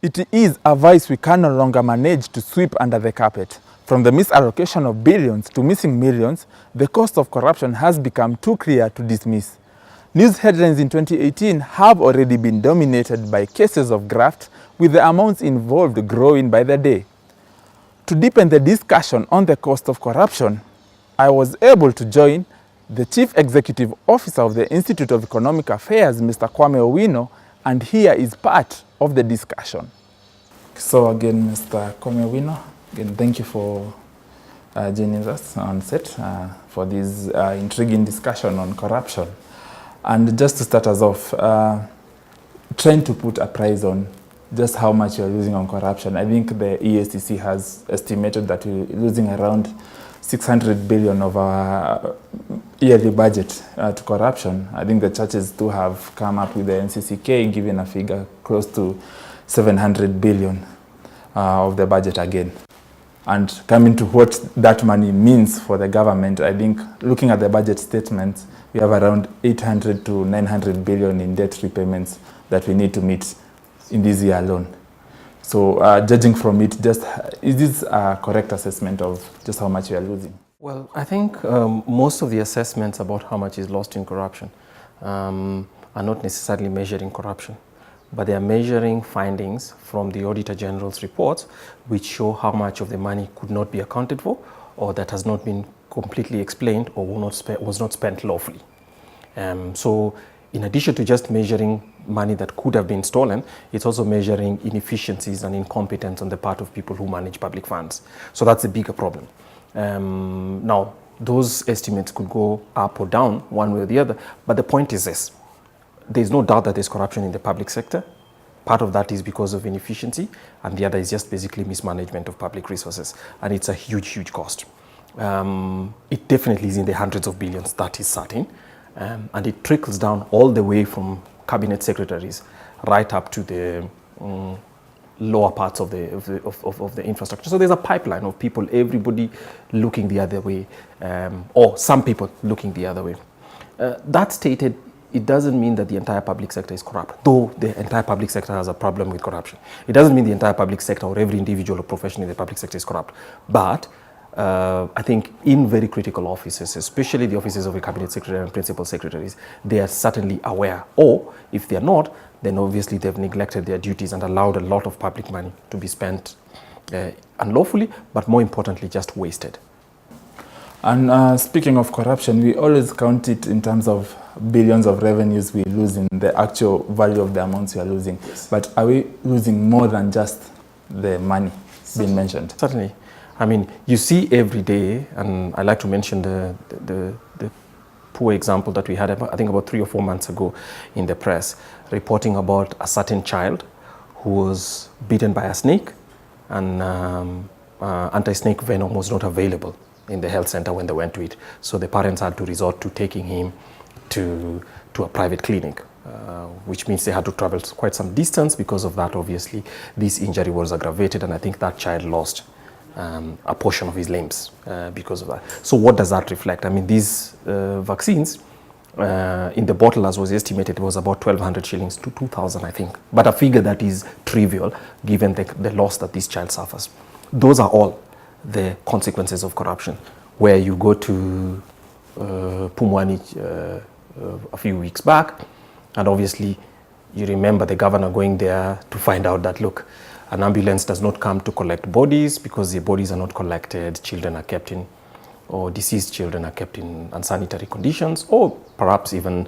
It is a vice we can no longer manage to sweep under the carpet. From the misallocation of billions to missing millions, the cost of corruption has become too clear to dismiss. News headlines in 2018 have already been dominated by cases of graft, with the amounts involved growing by the day. To deepen the discussion on the cost of corruption, I was able to join the Chief Executive Officer of the Institute of Economic Affairs, Mr. Kwame Owino, and here is part of the discussion. So again, Mr. Kwame Owino, again, thank you for joining us on set for this intriguing discussion on corruption. And just to start us off, trying to put a price on just how much you're losing on corruption. I think the EACC has estimated that we're losing around 600 billion of our yearly budget to corruption. I think the churches too have come up with the NCCK giving a figure close to 700 billion of the budget again. And coming to what that money means for the government, I think looking at the budget statements, we have around 800 to 900 billion in debt repayments that we need to meet in this year alone. So judging from it, just is this a correct assessment of just how much we are losing? Well, I think most of the assessments about how much is lost in corruption are not necessarily measuring corruption, but they are measuring findings from the Auditor General's reports, which show how much of the money could not be accounted for, or that has not been completely explained, or was not spent lawfully. So in addition to just measuring money that could have been stolen, it's also measuring inefficiencies and incompetence on the part of people who manage public funds. So that's a bigger problem. Now, those estimates could go up or down one way or the other, but the point is this. There's no doubt that there's corruption in the public sector. Part of that is because of inefficiency, and the other is just basically mismanagement of public resources, and it's a huge, huge cost. It definitely is in the hundreds of billions, that is certain, and it trickles down all the way from cabinet secretaries right up to the lower parts of the infrastructure. So there's a pipeline of people, everybody looking the other way, or some people looking the other way. That stated, it doesn't mean that the entire public sector is corrupt, though the entire public sector has a problem with corruption. It doesn't mean the entire public sector or every individual or profession in the public sector is corrupt. But I think in very critical offices, especially the offices of the cabinet secretary and principal secretaries, they are certainly aware. Or if they are not, then obviously they've neglected their duties and allowed a lot of public money to be spent unlawfully, but more importantly, just wasted. And speaking of corruption, we always count it in terms of billions of revenues we lose in the actual value of the amounts we are losing. Yes. But are we losing more than just the money being mentioned? Certainly. I mean, you see every day, and I like to mention the poor example that we had, I think about 3 or 4 months ago in the press, reporting about a certain child who was bitten by a snake, and anti-snake venom was not available in the health center when they went to it. So the parents had to resort to taking him to a private clinic, which means they had to travel quite some distance. Because of that, obviously, this injury was aggravated, and I think that child lost a portion of his limbs because of that. So what does that reflect? I mean, these vaccines, in the bottle, as was estimated, it was about 1,200 shillings to 2,000, I think. But a figure that is trivial given the loss that this child suffers. Those are all the consequences of corruption, where you go to Pumwani a few weeks back, and obviously you remember the governor going there to find out that, look, an ambulance does not come to collect bodies because the bodies are not collected, children are kept in, or deceased children are kept in unsanitary conditions, or perhaps even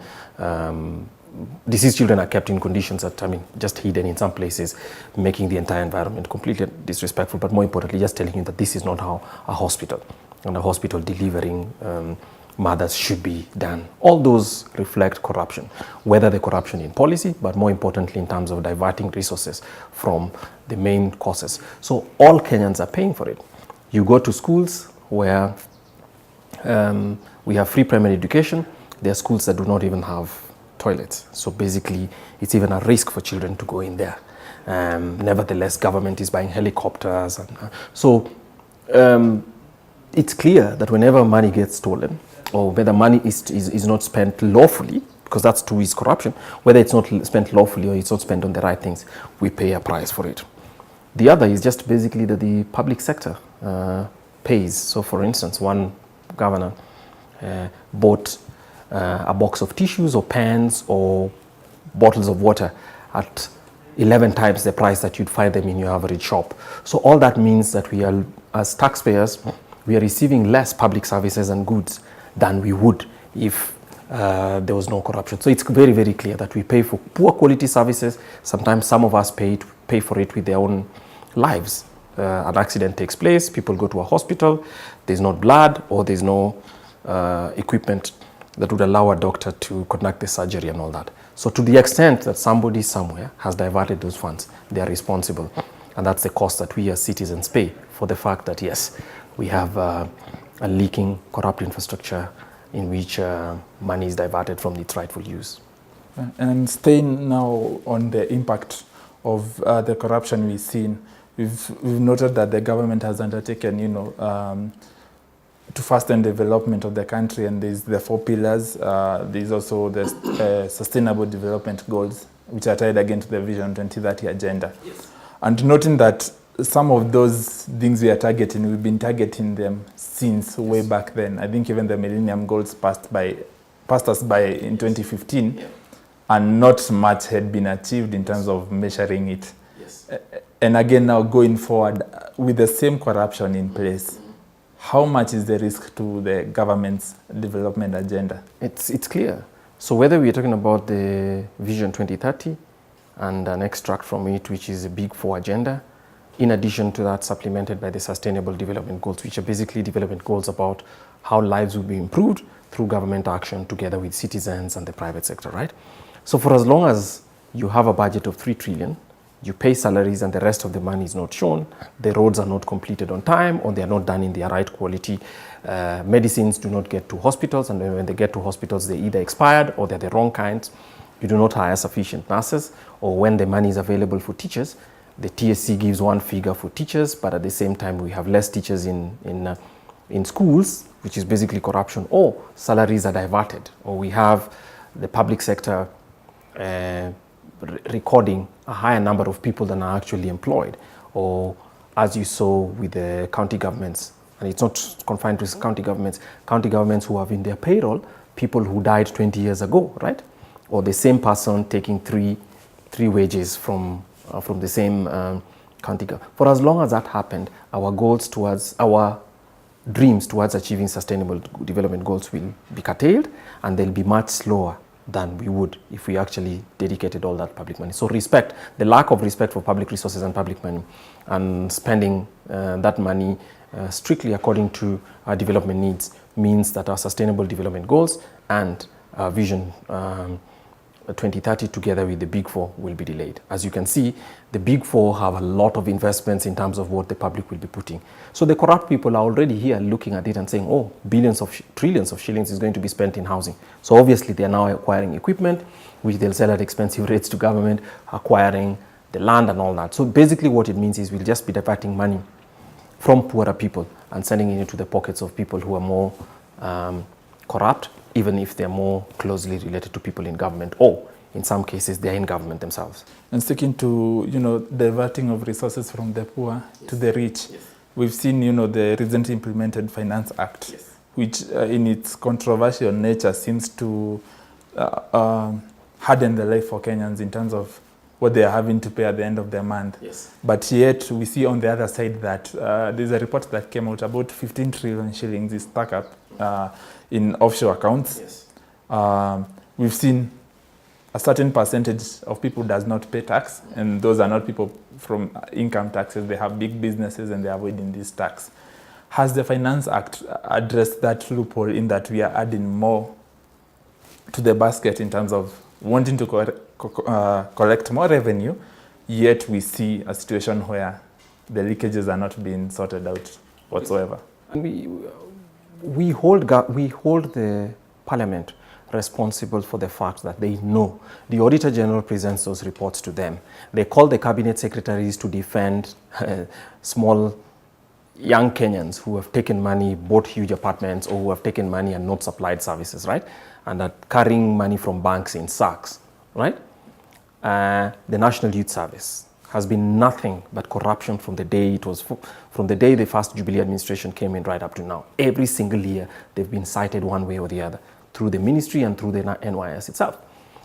deceased children are kept in conditions that, I mean, just hidden in some places, making the entire environment completely disrespectful, but more importantly, just telling you that this is not how a hospital and a hospital delivering mothers should be done. All those reflect corruption, whether the corruption in policy, but more importantly in terms of diverting resources from the main causes. So all Kenyans are paying for it. You go to schools where we have free primary education. There are schools that do not even have toilets. So basically, it's even a risk for children to go in there. Nevertheless, government is buying helicopters. And it's clear that whenever money gets stolen, or whether money is not spent lawfully, because that's too is corruption, whether it's not spent lawfully or it's not spent on the right things, we pay a price for it. The other is just basically that the public sector pays. So for instance, one governor bought a box of tissues or pens or bottles of water at 11 times the price that you'd find them in your average shop. So all that means that we are, as taxpayers, we are receiving less public services and goods than we would if there was no corruption. So it's very, very clear that we pay for poor quality services. Sometimes some of us pay for it with their own lives. An accident takes place, people go to a hospital, there's not blood or there's no equipment that would allow a doctor to conduct the surgery and all that. So to the extent that somebody somewhere has diverted those funds, they are responsible. And that's the cost that we as citizens pay for the fact that, yes, we have a leaking, corrupt infrastructure in which money is diverted from its rightful use. And staying now on the impact of the corruption we've seen, we've noted that the government has undertaken, to fasten development of the country, and there's the 4 pillars. There's also the sustainable development goals, which are tied again to the Vision 2030 agenda. Yes. And noting that some of those things we are targeting, we've been targeting them since way back then. I think even the Millennium Goals passed us by in 2015, yeah. And not much had been achieved in terms of measuring it. Yes. And again, now going forward with the same corruption in place, how much is the risk to the government's development agenda? It's clear. So whether we are talking about the Vision 2030 and an extract from it, which is a Big 4 agenda, in addition to that supplemented by the Sustainable Development Goals, which are basically development goals about how lives will be improved through government action together with citizens and the private sector, right? So for as long as you have a budget of 3 trillion, you pay salaries and the rest of the money is not shown, the roads are not completed on time or they are not done in their right quality, medicines do not get to hospitals, and when they get to hospitals they either expired or they're the wrong kinds, you do not hire sufficient nurses, or when the money is available for teachers, the TSC gives one figure for teachers, but at the same time we have less teachers in schools, which is basically corruption, or salaries are diverted, or we have the public sector recording a higher number of people than are actually employed, or as you saw with the county governments, and it's not confined to county governments who have in their payroll people who died 20 years ago, right? Or the same person taking three wages from the same county government. For as long as that happened, our dreams towards achieving sustainable development goals will be curtailed, and they'll be much slower than we would if we actually dedicated all that public money. So the lack of respect for public resources and public money, and spending that money strictly according to our development needs, means that our sustainable development goals and our Vision 2030 together with the Big 4 will be delayed. As you can see, the Big 4 have a lot of investments in terms of what the public will be putting. So the corrupt people are already here looking at it and saying, oh, trillions of shillings is going to be spent in housing. So obviously they are now acquiring equipment, which they'll sell at expensive rates to government, acquiring the land and all that. So basically what it means is we'll just be diverting money from poorer people and sending it into the pockets of people who are more corrupt, even if they're more closely related to people in government, or in some cases they're in government themselves. And sticking to diverting of resources from the poor to the rich, we've seen the recently implemented Finance Act, which in its controversial nature seems to harden the life for Kenyans in terms of what they are having to pay at the end of the month. But yet we see on the other side that there's a report that came out about 15 trillion shillings is stuck up in offshore accounts. We've seen a certain percentage of people does not pay tax, and those are not people from income taxes. They have big businesses and they're avoiding this tax. Has the Finance Act addressed that loophole in that we are adding more to the basket in terms of wanting to collect more revenue, yet we see a situation where the leakages are not being sorted out whatsoever? We hold the Parliament responsible for the fact that they know. The Auditor General presents those reports to them. They call the Cabinet Secretaries to defend small young Kenyans who have taken money, bought huge apartments, or who have taken money and not supplied services, right? And are carrying money from banks in sacks, right? The National Youth Service has been nothing but corruption from the day from the day the first Jubilee administration came in right up to now. Every single year, they've been cited one way or the other through the ministry and through the NYS itself.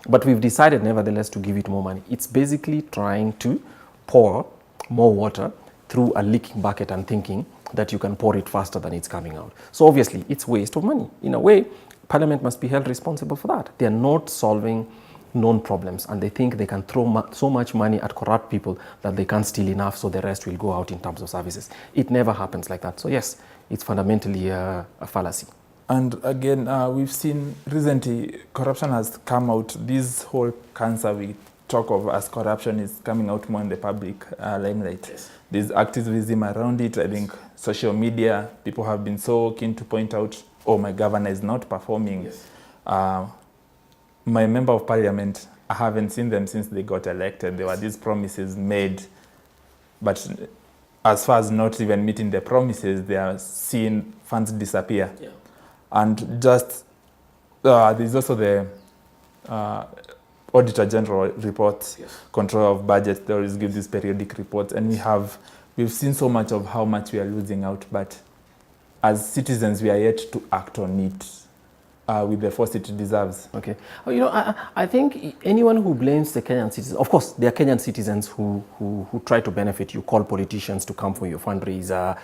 But we've decided, nevertheless, to give it more money. It's basically trying to pour more water through a leaking bucket and thinking that you can pour it faster than it's coming out. So obviously, it's waste of money. In a way, Parliament must be held responsible for that. They are not solving known problems, and they think they can throw so much money at corrupt people that they can't steal enough so the rest will go out in terms of services. It never happens like that. So yes, it's fundamentally a fallacy. And again, we've seen recently corruption has come out. This whole cancer we talk of as corruption is coming out more in the public limelight. Yes. There's activism around it. I think social media, people have been so keen to point out, oh, my governor is not performing. Yes. My member of parliament, I haven't seen them since they got elected. There were these promises made, but as far as not even meeting the promises, they are seeing funds disappear. Yeah. And just, there's also the Auditor General report, Yes. control of budget. They always give these periodic reports, and we've seen so much of how much we are losing out, but as citizens, we are yet to act on it with the force it deserves. Okay. You know, I think anyone who blames the Kenyan citizens, of course, there are Kenyan citizens who try to benefit. You call politicians to come for your fundraiser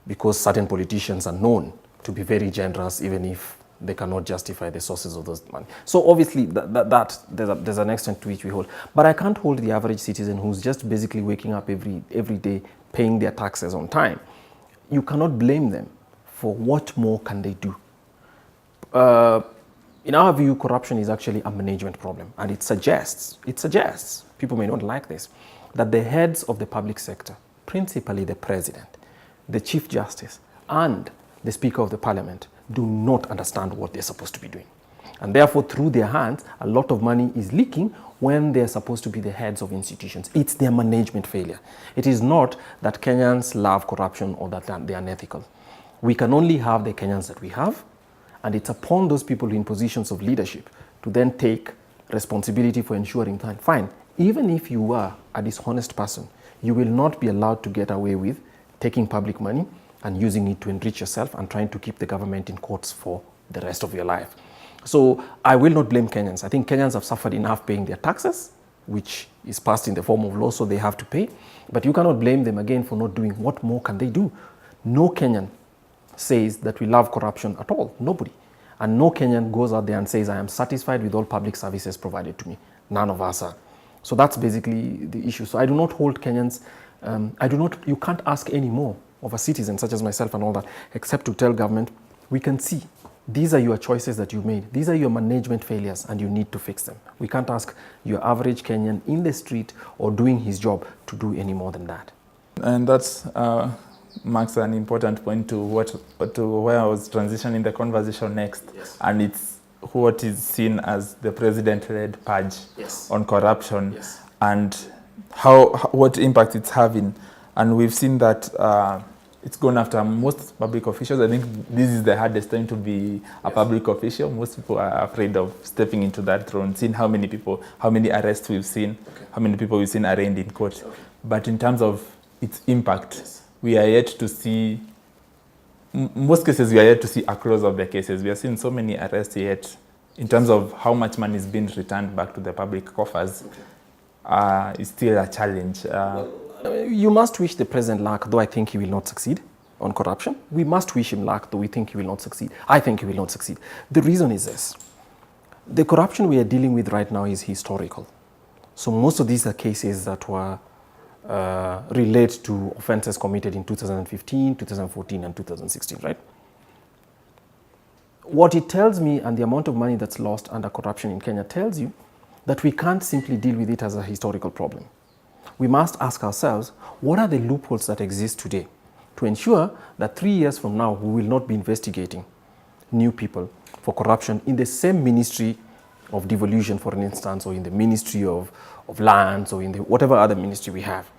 because certain politicians are known to be very generous, even if they cannot justify the sources of those money. So obviously, there's an extent to which we hold. But I can't hold the average citizen who's just basically waking up every day, paying their taxes on time. You cannot blame them for what more can they do. In our view, corruption is actually a management problem, and it suggests, people may not like this, that the heads of the public sector, principally the president, the chief justice, and the speaker of the parliament, do not understand what they're supposed to be doing. And therefore, through their hands, a lot of money is leaking when they're supposed to be the heads of institutions. It's their management failure. It is not that Kenyans love corruption or that they are unethical. We can only have the Kenyans that we have, and it's upon those people in positions of leadership to then take responsibility for ensuring that, fine, even if you are a dishonest person, you will not be allowed to get away with taking public money and using it to enrich yourself and trying to keep the government in courts for the rest of your life. So I will not blame Kenyans. I think Kenyans have suffered enough paying their taxes, which is passed in the form of law, so they have to pay. But you cannot blame them again for not doing. What more can they do? No Kenyan says that we love corruption at all. Nobody. And no Kenyan goes out there and says, I am satisfied with all public services provided to me. None of us are. So that's basically the issue. So I do not hold Kenyans, you can't ask any more of a citizen such as myself and all that, except to tell government, we can see these are your choices that you made. These are your management failures and you need to fix them. We can't ask your average Kenyan in the street or doing his job to do any more than that. And that's marks an important point to where I was transitioning the conversation next. Yes. And it's what is seen as the president-led purge on corruption and what impact it's having. And we've seen that it's gone after most public officials. I think this is the hardest time to be a public official. Most people are afraid of stepping into that throne, seeing how many arrests we've seen, how many people we've seen arraigned in court. But in terms of its impact, we are yet to see, most cases we are yet to see a close of the cases. We are seeing so many arrests yet. In terms of how much money is being returned back to the public coffers, it's still a challenge. You must wish the president luck, though I think he will not succeed on corruption. We must wish him luck, though we think he will not succeed. I think he will not succeed. The reason is this. The corruption we are dealing with right now is historical. So most of these are cases that were relate to offenses committed in 2015, 2014, and 2016, right? What it tells me, and the amount of money that's lost under corruption in Kenya tells you that we can't simply deal with it as a historical problem. We must ask ourselves, what are the loopholes that exist today to ensure that 3 years from now, we will not be investigating new people for corruption in the same ministry of devolution, for instance, or in the ministry of lands, or in the whatever other ministry we have.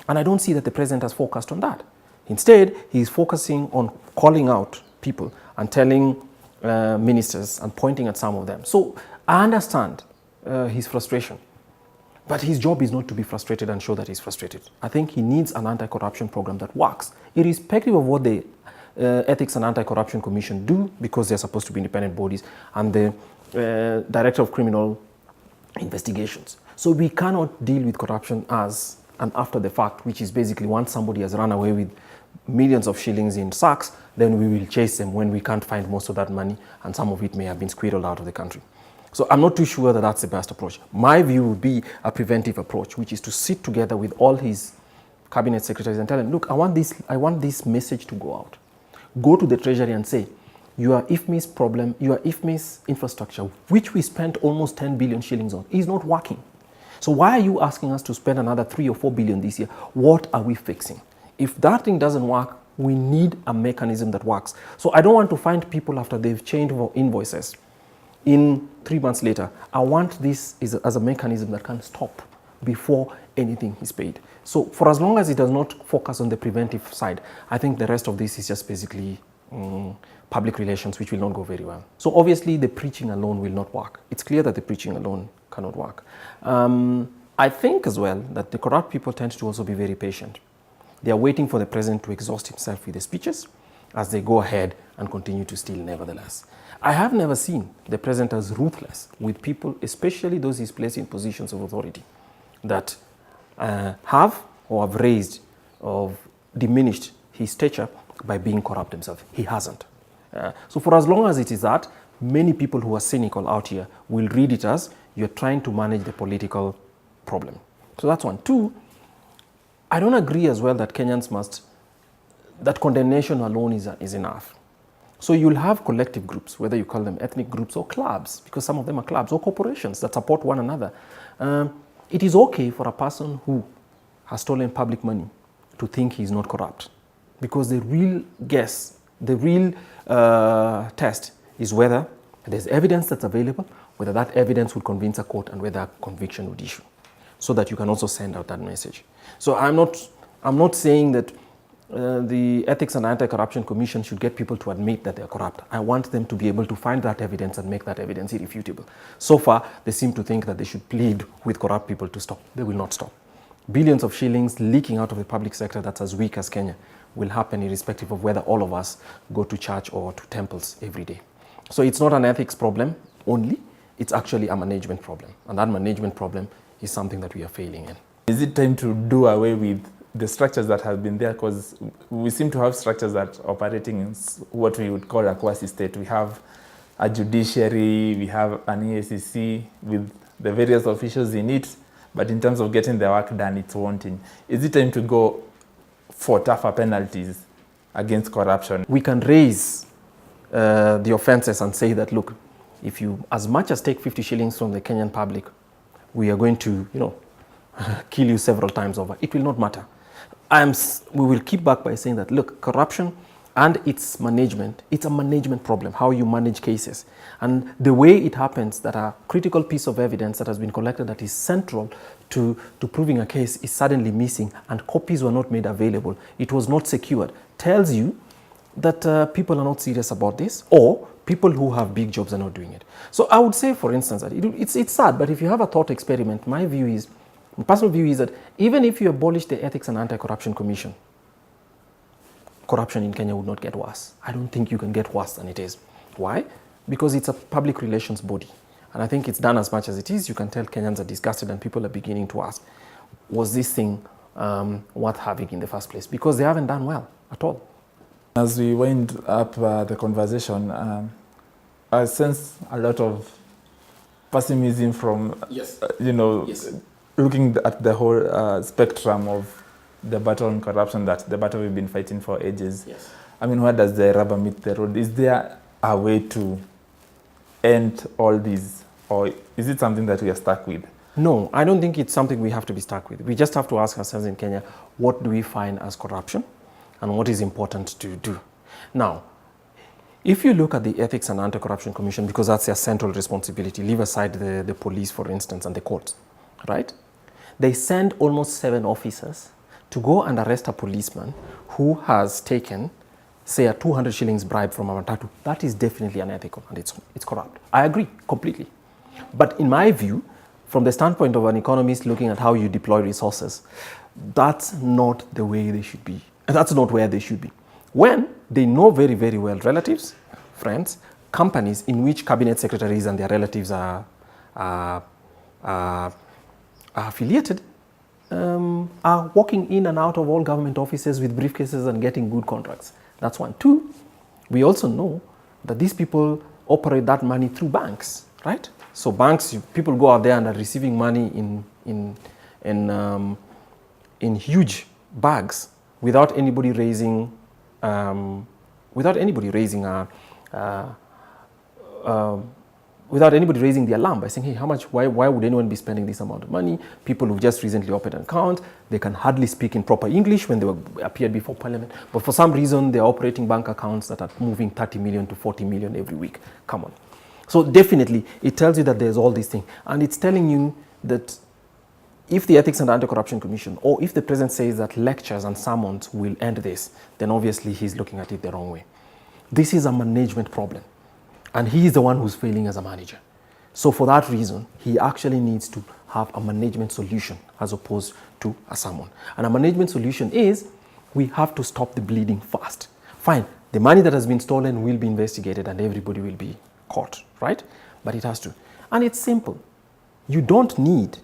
And I don't see that the president has focused on that. Instead, he's focusing on calling out people and telling ministers and pointing at some of them. So I understand his frustration, but his job is not to be frustrated and show that he's frustrated. I think he needs an anti-corruption program that works, irrespective of what the Ethics and Anti-Corruption Commission do, because they're supposed to be independent bodies, and the Director of Criminal Investigations. So we cannot deal with corruption as an after the fact, which is basically once somebody has run away with millions of shillings in sacks, then we will chase them when we can't find most of that money, and some of it may have been squirreled out of the country. So I'm not too sure that that's the best approach. My view would be a preventive approach, which is to sit together with all his cabinet secretaries and tell them, look, I want this message to go out. Go to the Treasury and say, your IFMI's problem, your IFMI's infrastructure, which we spent almost 10 billion shillings on, is not working. So why are you asking us to spend another 3 or 4 billion this year? What are we fixing? If that thing doesn't work, we need a mechanism that works. So I don't want to find people after they've changed invoices in 3 months later. I want this as a mechanism that can stop before anything is paid. So for as long as it does not focus on the preventive side, I think the rest of this is just basically public relations, which will not go very well. So obviously the preaching alone will not work. It's clear that the preaching alone cannot work. I think as well that the corrupt people tend to also be very patient. They are waiting for the president to exhaust himself with the speeches as they go ahead and continue to steal nevertheless. I have never seen the president as ruthless with people, especially those he's placed in positions of authority, that have or have raised or diminished his stature by being corrupt himself. He hasn't. So for as long as it is that, many people who are cynical out here will read it as you're trying to manage the political problem. So that's one. Two, I don't agree as well that Kenyans that condemnation alone is enough. So you'll have collective groups, whether you call them ethnic groups or clubs, because some of them are clubs, or corporations that support one another. It is okay for a person who has stolen public money to think he's not corrupt, because the real test is whether there's evidence that's available, whether that evidence would convince a court, and whether a conviction would issue, so that you can also send out that message. So I'm not saying that the Ethics and Anti-Corruption Commission should get people to admit that they're corrupt. I want them to be able to find that evidence and make that evidence irrefutable. So far, they seem to think that they should plead with corrupt people to stop. They will not stop. Billions of shillings leaking out of the public sector that's as weak as Kenya will happen irrespective of whether all of us go to church or to temples every day. So it's not an ethics problem only, it's actually a management problem. And that management problem is something that we are failing in. Is it time to do away with the structures that have been there? Because we seem to have structures that are operating in what we would call a quasi-state. We have a judiciary, we have an EACC with the various officials in it, but in terms of getting the work done, it's wanting. Is it time to go for tougher penalties against corruption? We can raise the offenses and say that, look, if you as much as take 50 shillings from the Kenyan public, we are going to, kill you several times over. It will not matter. We will keep back by saying that, look, corruption and its management, it's a management problem, how you manage cases. And the way it happens that a critical piece of evidence that has been collected that is central to proving a case is suddenly missing and copies were not made available, it was not secured, tells you that people are not serious about this, or people who have big jobs are not doing it. So I would say, for instance, that it's sad, but if you have a thought experiment, my personal view is that even if you abolish the Ethics and Anti-Corruption Commission, corruption in Kenya would not get worse. I don't think you can get worse than it is. Why? Because it's a public relations body. And I think it's done as much as it is. You can tell Kenyans are disgusted and people are beginning to ask, was this thing worth having in the first place? Because they haven't done well at all. As we wind up the conversation, I sense a lot of pessimism from, yes. Yes. Looking at the whole spectrum of the battle on corruption, that the battle we've been fighting for ages. Yes. I mean, where does the rubber meet the road? Is there a way to end all these, or is it something that we are stuck with? No, I don't think it's something we have to be stuck with. We just have to ask ourselves in Kenya, what do we find as corruption and what is important to do? Now, if you look at the Ethics and Anti-Corruption Commission, because that's their central responsibility, leave aside the police, for instance, and the courts, right? They send almost 7 officers to go and arrest a policeman who has taken, say, a 200 shillings bribe from a matatu, that is definitely unethical and it's corrupt. I agree completely. But in my view, from the standpoint of an economist looking at how you deploy resources, that's not the way they should be. That's not where they should be. When they know very, very well relatives, friends, companies in which cabinet secretaries and their relatives are affiliated, are walking in and out of all government offices with briefcases and getting good contracts. That's one. Two, we also know that these people operate that money through banks, right? So banks, people go out there and are receiving money in huge bags without anybody raising the alarm by saying, hey, how much, why would anyone be spending this amount of money? People who've just recently opened an account, they can hardly speak in proper English when they appeared before Parliament, but for some reason they're operating bank accounts that are moving 30 million to 40 million every week. Come on. So definitely, it tells you that there's all these things, and it's telling you that if the Ethics and Anti-Corruption Commission, or if the President says that lectures and sermons will end this, then obviously he's looking at it the wrong way. This is a management problem, and he is the one who's failing as a manager. So for that reason, he actually needs to have a management solution as opposed to a sermon. And a management solution is, we have to stop the bleeding fast. Fine, the money that has been stolen will be investigated and everybody will be caught, right? But it has to. And it's simple. You don't need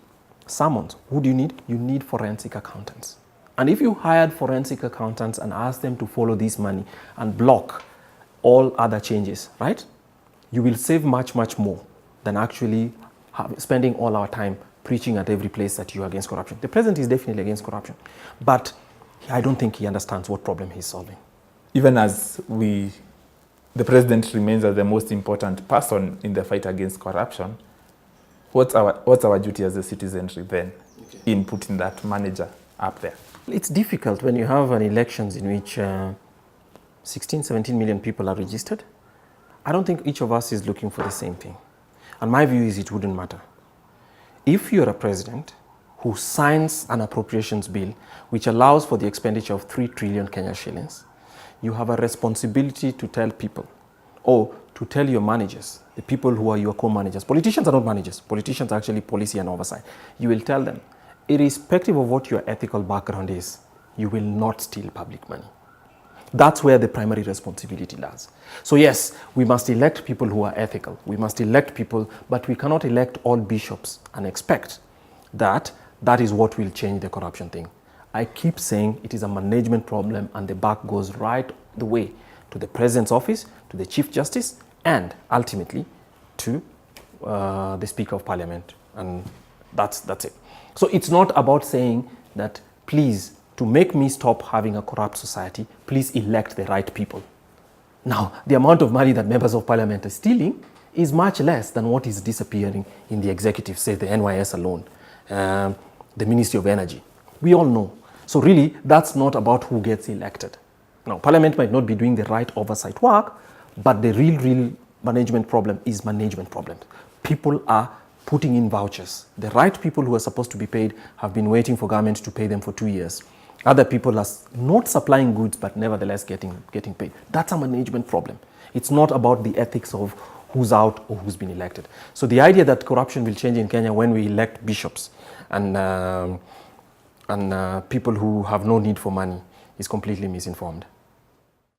sermons. Who do you need? You need forensic accountants. And if you hired forensic accountants and asked them to follow this money and block all other changes, right? You will save much, much more than actually spending all our time preaching at every place that you are against corruption. The President is definitely against corruption, but I don't think he understands what problem he's solving. Even as the President remains as the most important person in the fight against corruption, what's our duty as a citizenry then in putting that manager up there? It's difficult when you have an elections in which 16, 17 million people are registered. I don't think each of us is looking for the same thing. And my view is it wouldn't matter. If you're a president who signs an appropriations bill which allows for the expenditure of 3 trillion Kenya shillings, you have a responsibility to tell people, or to tell your managers, the people who are your co-managers. Politicians are not managers. Politicians are actually policy and oversight. You will tell them, irrespective of what your ethical background is, you will not steal public money. That's where the primary responsibility lies. So yes, we must elect people who are ethical. We must elect people, but we cannot elect all bishops and expect that that is what will change the corruption thing. I keep saying it is a management problem, and the buck goes right the way to the President's office, to the Chief Justice, and ultimately to the Speaker of Parliament. And that's it. So it's not about saying that, please, to make me stop having a corrupt society, please elect the right people. Now, the amount of money that members of Parliament are stealing is much less than what is disappearing in the executive, say the NYS alone, the Ministry of Energy. We all know. So really, that's not about who gets elected. Now, Parliament might not be doing the right oversight work, but the real management problem is management problem. People are putting in vouchers. The right people who are supposed to be paid have been waiting for government to pay them for 2 years. Other people are not supplying goods, but nevertheless getting paid. That's a management problem. It's not about the ethics of who's out or who's been elected. So the idea that corruption will change in Kenya when we elect bishops and people who have no need for money is completely misinformed.